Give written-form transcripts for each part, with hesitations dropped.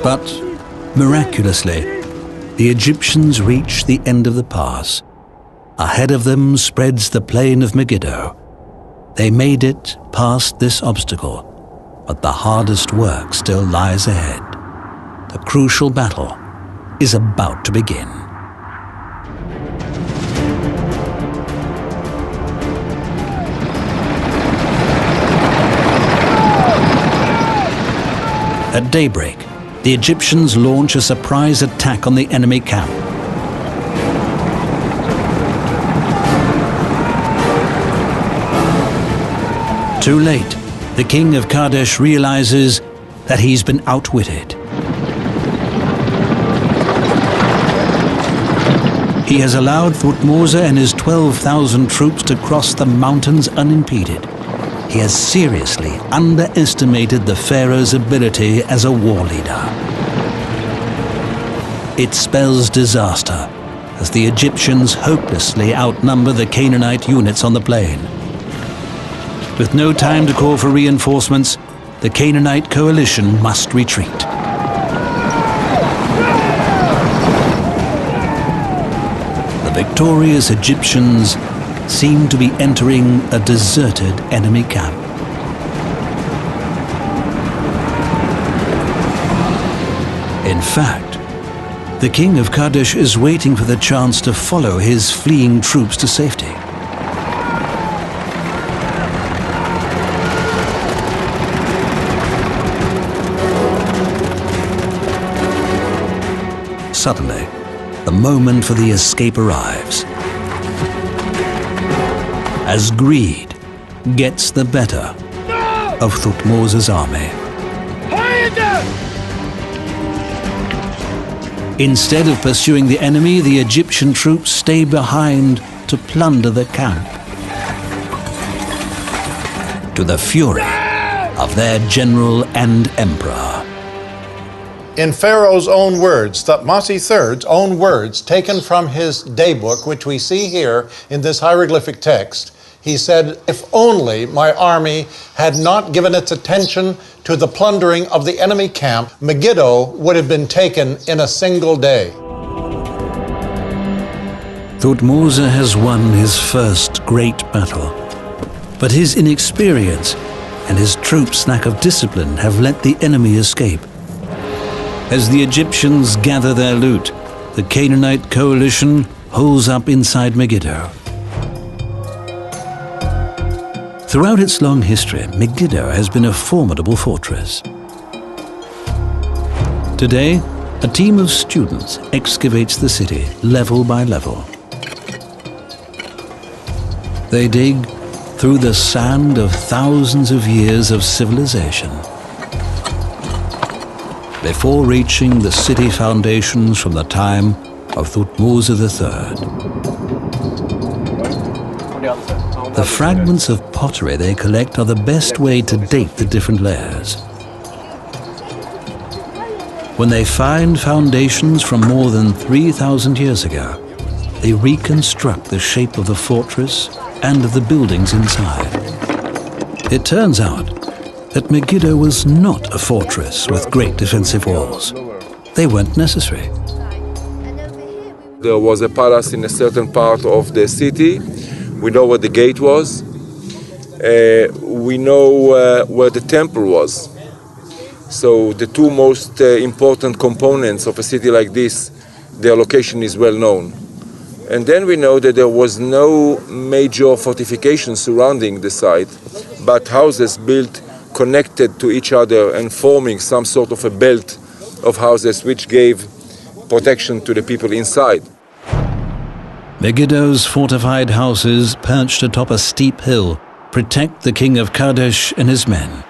But miraculously, the Egyptians reach the end of the pass. Ahead of them spreads the plain of Megiddo. They made it past this obstacle, but the hardest work still lies ahead. The crucial battle is about to begin. At daybreak, the Egyptians launch a surprise attack on the enemy camp. Too late, the king of Kadesh realizes that he's been outwitted. He has allowed Thutmose and his 12,000 troops to cross the mountains unimpeded. He has seriously underestimated the Pharaoh's ability as a war leader. It spells disaster as the Egyptians hopelessly outnumber the Canaanite units on the plain. With no time to call for reinforcements, the Canaanite coalition must retreat. The victorious Egyptians seem to be entering a deserted enemy camp. In fact, the king of Kadesh is waiting for the chance to follow his fleeing troops to safety. Suddenly, the moment for the escape arrives. As greed gets the better of Thutmose's army. Instead of pursuing the enemy, the Egyptian troops stay behind to plunder the camp, to the fury of their general and emperor. In Pharaoh's own words, Thutmose III's own words, taken from his daybook, which we see here in this hieroglyphic text, he said, "If only my army had not given its attention to the plundering of the enemy camp, Megiddo would have been taken in a single day." Thutmose has won his first great battle, but his inexperience and his troops' lack of discipline have let the enemy escape. As the Egyptians gather their loot, the Canaanite coalition holds up inside Megiddo. Throughout its long history, Megiddo has been a formidable fortress. Today, a team of students excavates the city level by level. They dig through the sand of thousands of years of civilization before reaching the city foundations from the time of Thutmose III. The fragments of pottery they collect are the best way to date the different layers. When they find foundations from more than 3,000 years ago, they reconstruct the shape of the fortress and of the buildings inside. It turns out that Megiddo was not a fortress with great defensive walls. They weren't necessary. There was a palace in a certain part of the city. We know where the gate was. We know where the temple was. So the two most important components of a city like this, their location is well known. And then we know that there was no major fortification surrounding the site, but houses built connected to each other and forming some sort of a belt of houses which gave protection to the people inside. Megiddo's fortified houses, perched atop a steep hill, protect the king of Kadesh and his men.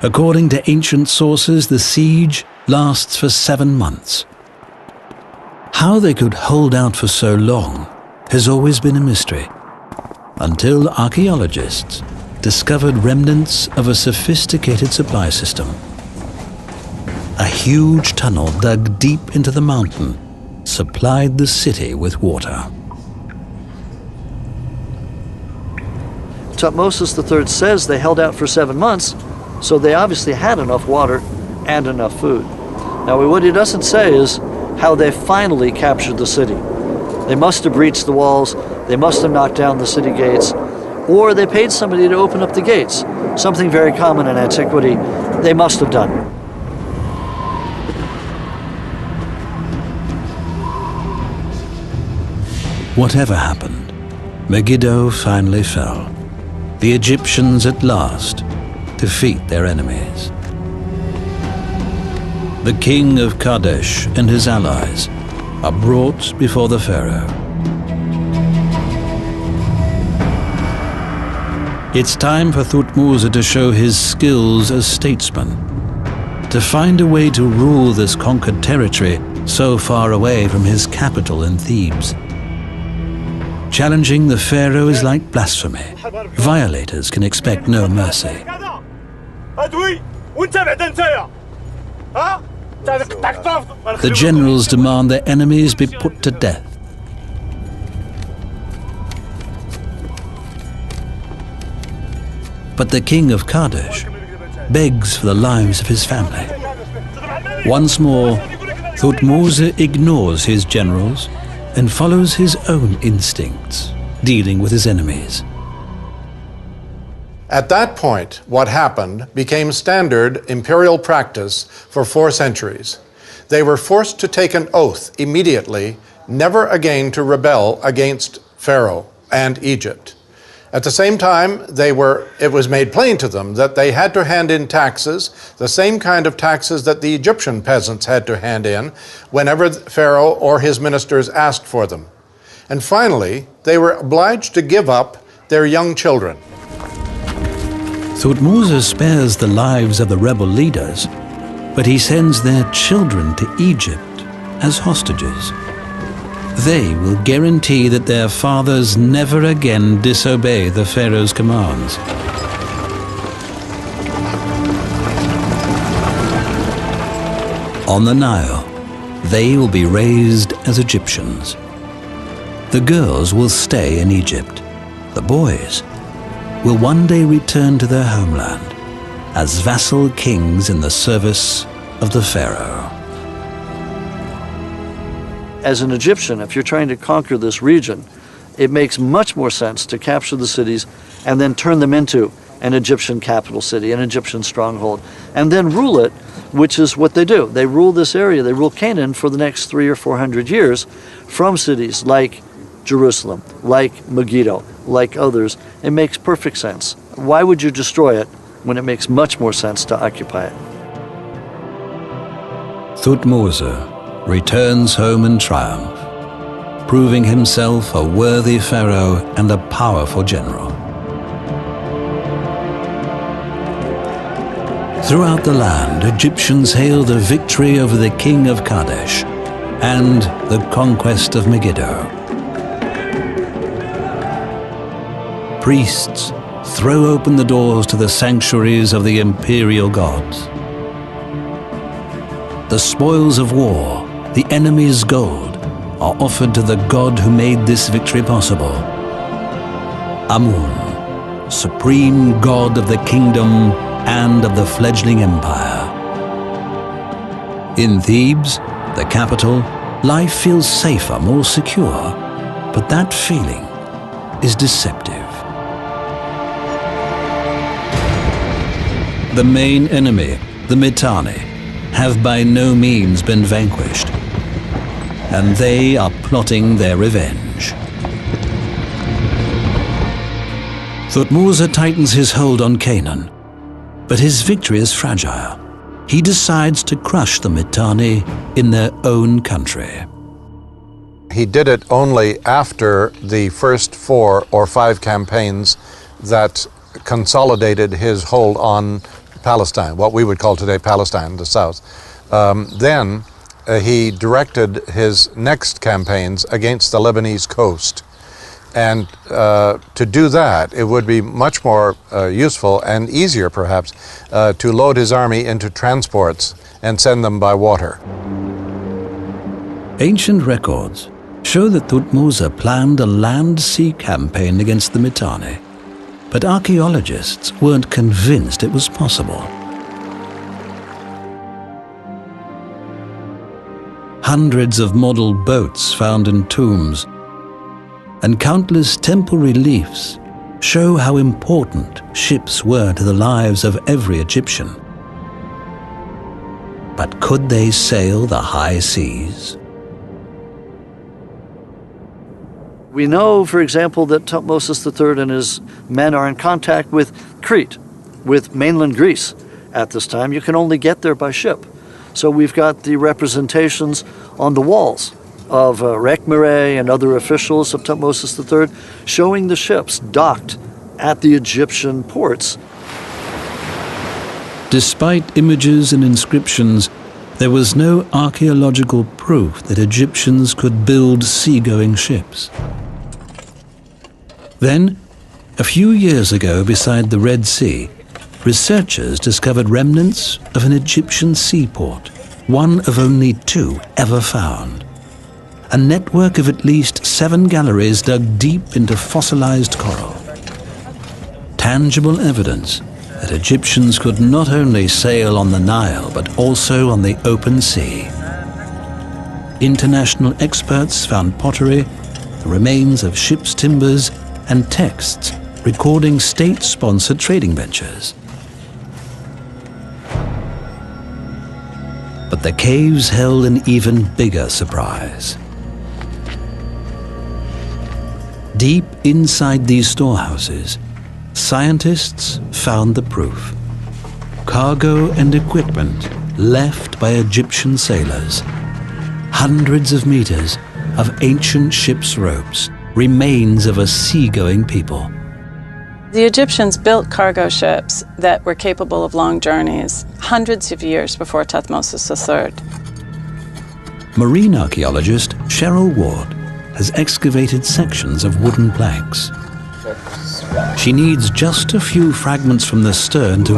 According to ancient sources, the siege lasts for 7 months. How they could hold out for so long has always been a mystery, until archaeologists discovered remnants of a sophisticated supply system. A huge tunnel dug deep into the mountain supplied the city with water. Thutmose III says they held out for 7 months, so they obviously had enough water and enough food. Now, what he doesn't say is how they finally captured the city. They must have breached the walls, they must have knocked down the city gates, or they paid somebody to open up the gates, something very common in antiquity. They must have done. Whatever happened, Megiddo finally fell. The Egyptians at last defeat their enemies. The king of Kadesh and his allies are brought before the Pharaoh. It's time for Thutmose to show his skills as statesman, to find a way to rule this conquered territory so far away from his capital in Thebes. Challenging the Pharaoh is like blasphemy. Violators can expect no mercy. The generals demand their enemies be put to death. But the king of Kadesh begs for the lives of his family. Once more, Thutmose ignores his generals and follows his own instincts, dealing with his enemies. At that point, what happened became standard imperial practice for 4 centuries. They were forced to take an oath immediately, never again to rebel against Pharaoh and Egypt. At the same time, it was made plain to them that they had to hand in taxes, the same kind of taxes that the Egyptian peasants had to hand in whenever Pharaoh or his ministers asked for them. And finally, they were obliged to give up their young children. Thutmose spares the lives of the rebel leaders, but he sends their children to Egypt as hostages. They will guarantee that their fathers never again disobey the Pharaoh's commands. On the Nile, they will be raised as Egyptians. The girls will stay in Egypt. The boys will one day return to their homeland as vassal kings in the service of the Pharaoh. As an Egyptian, if you're trying to conquer this region, it makes much more sense to capture the cities and then turn them into an Egyptian capital city, an Egyptian stronghold, and then rule it, which is what they do. They rule this area, they rule Canaan for the next 300 or 400 years from cities like Jerusalem, like Megiddo, like others. It makes perfect sense. Why would you destroy it when it makes much more sense to occupy it? Thutmose returns home in triumph, proving himself a worthy pharaoh and a powerful general. Throughout the land, Egyptians hailed a victory over the king of Kadesh and the conquest of Megiddo. Priests throw open the doors to the sanctuaries of the imperial gods. The spoils of war, the enemy's gold, are offered to the God who made this victory possible. Amun, supreme God of the kingdom and of the fledgling empire. In Thebes, the capital, life feels safer, more secure, but that feeling is deceptive. The main enemy, the Mitanni, have by no means been vanquished, and they are plotting their revenge. Thutmose tightens his hold on Canaan, but his victory is fragile. He decides to crush the Mitanni in their own country. He did it only after the first 4 or 5 campaigns that consolidated his hold on Palestine, what we would call today Palestine, the south. Then he directed his next campaigns against the Lebanese coast. And to do that, it would be much more useful and easier, perhaps, to load his army into transports and send them by water. Ancient records show that Thutmose planned a land-sea campaign against the Mitanni, but archaeologists weren't convinced it was possible. hundreds of model boats found in tombs, and countless temple reliefs show how important ships were to the lives of every Egyptian. But could they sail the high seas? We know, for example, that Thutmose III and his men are in contact with Crete, with mainland Greece. At this time, you can only get there by ship. So we've got the representations on the walls of Rekhmire and other officials of Thutmose III showing the ships docked at the Egyptian ports. Despite images and inscriptions, there was no archaeological proof that Egyptians could build seagoing ships. Then, a few years ago beside the Red Sea, researchers discovered remnants of an Egyptian seaport, one of only 2 ever found. A network of at least 7 galleries dug deep into fossilized coral. Tangible evidence that Egyptians could not only sail on the Nile, but also on the open sea. International experts found pottery, the remains of ships' timbers, and texts recording state-sponsored trading ventures. But the caves held an even bigger surprise. Deep inside these storehouses, scientists found the proof. Cargo and equipment left by Egyptian sailors. Hundreds of meters of ancient ships' ropes, remains of a seagoing people. The Egyptians built cargo ships that were capable of long journeys hundreds of years before Thutmose III. Marine archaeologist Cheryl Ward has excavated sections of wooden planks. She needs just a few fragments from the stern to